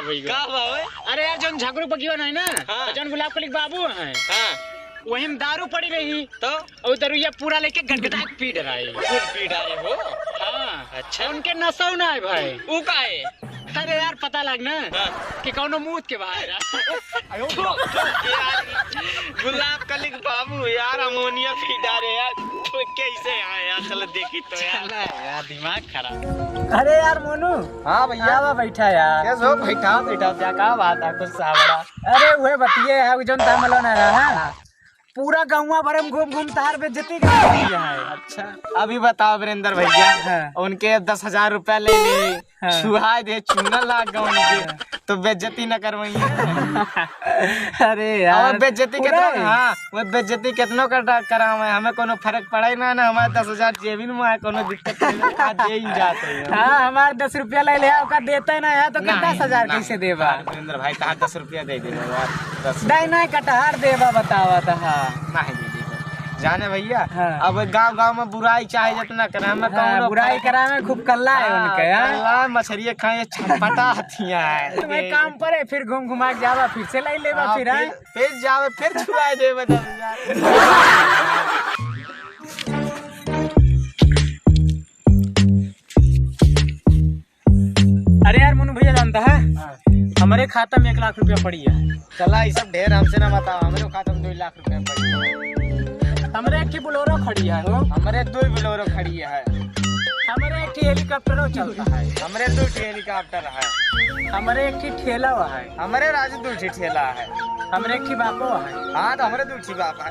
भाई का बाबू? अरे यार जो झगड़ू बगियो है ना, हाँ। जो गुलाब कलिक बाबू है, हाँ वही में दारू पड़ी रही तो और दरुया पूरा लेके गटगटा के पी रहा है। खुद पी डाले हो? हाँ अच्छा उनके नशा ना है भाई। वो का है? अरे यार पता लगना हाँ। कि कौनो मूत के बाहर यार गुलाब कलिक बाबू यार अमोनिया पी डाले यार, तो कैसे आए यार? चलो देखी तो यार दिमाग खराब। अरे यार मोनू। हाँ भैया आवा बैठा यार। कैसे हो? बैठा बैठा क्या का बात है कुछ सावड़ा। अरे वह बतिए है जो तामलो ना रहा पूरा गाँव भर में घूम घूम तार बेइज्जती कर दिया है। अच्छा अभी बताओ वीरेंद्र भैया। हाँ। उनके 10,000 रुपया ले ले, हाँ। छुहा दे, चूना लाग गया उनके, तो बेइज्जती न करवाई। अरे यार और बेइज्जती कितना? हाँ वो बेइज्जती कितनों करावे, हमें कोनो फर्क पड़े ना हमारे 10,000 जेबिन में है, कोनो दिक्कत नहीं, दे ही जाते हैं। हाँ हमारे 10 रुपया ले लिया ओका देते ना है तो क्या 10,000 कैसे देवा? वीरेंद्र भाई कहा 10 रुपया दे दे यार, 10 नहीं नहीं कटहर देवा बतावा था। हाँ नहीं दे दे जाने भैया। हाँ। अब गांव में बुराई चाहे जितना करे, हमें हाँ, बुराई करा में खूब कल्ला है उनके। अल्लाह मछलियाँ खाए छटपटा हथिया है। तुम्हें काम पड़े फिर घूम घुमा के जावा फिर से लाई लेवा फिर आए। फिर जावे फिर छुआ दे बता। अरे यार मोनू भैया जानता है हमारे खाता में 1 लाख रुपया पड़ी है। चला ये सब ढेर हमसे ना बताओ, हमारे खाता में 2 लाख रुपया पड़ी है। हमारे एक बोलेरो खड़ी है हो, हमारे 2 बोलेरो खड़ी है, हमारे एक हेलीकॉप्टर चलता है, हमारे 2 हेलीकॉप्टर है, हमारे एक ठेला है, हमारे राजू 2 ठेला है, हमारे एक बापो है। हाँ तो हमारे 2 बाप है।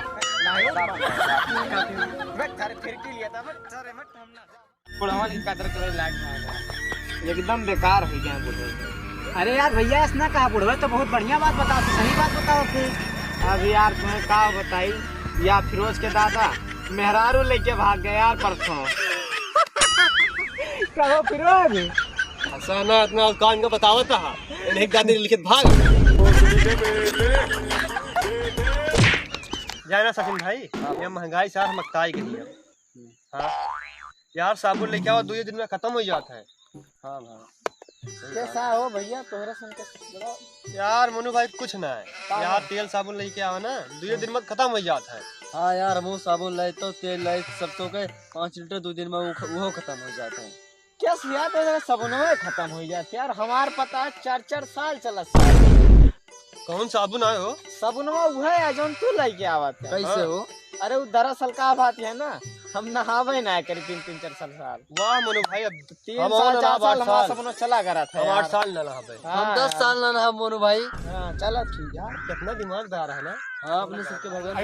फिर की लिया था बुढ़वा की कदर करे लायक ना, एकदम बेकार हो गया बुढ़वा। अरे यार भैया ऐसा कहा बुढ़वा तो बहुत बढ़िया बात बताओ, सही बात बताओ फिर। अब यार तुम्हें का बताई, या फिरोज के दादा मेहरारू लेके भाग गए यार परसों। कहो फिरोज हसाना इतना कान का बतावत था, एक गाने लिखित भाग जाना सचिन भाई। ये महंगाई सार मकताई के लिए। हाँ यार साबुन लेके आओ, 2 दिन में खत्म हो जाता है। हाँ भाई कैसा हो भैया तोहरा सुन के? यार मोनू भाई कुछ ना है यार, तेल साबुन लेके आओ ना, 2 दिन में खत्म हो जाता है। हाँ यार मुँह साबुन लाए तो तेल लाए सब तो के 5 लीटर 2 दिन में वो खत्म हो जाता है। क्या सिया तो सबनवा खत्म हो जाते यार, हमार पता है 4-4 साल चला। कौन साबुन आए हो? सबनवा वह है जो तू लेके आवत है। कैसे हो? अरे वो दरअसल का बात है ना, हम नहावे ना करी 3-4 साल। वाह मोनू भाई, अब 3 साल 4 साल हमारा सबनवा चला करा था। हम 8 साल न रहा भाई। हम 10 साल ना रहा मोनू भाई। हाँ चलो ठीक है। कितना दिमाग दार है ना। हाँ अपने सबके भगवान।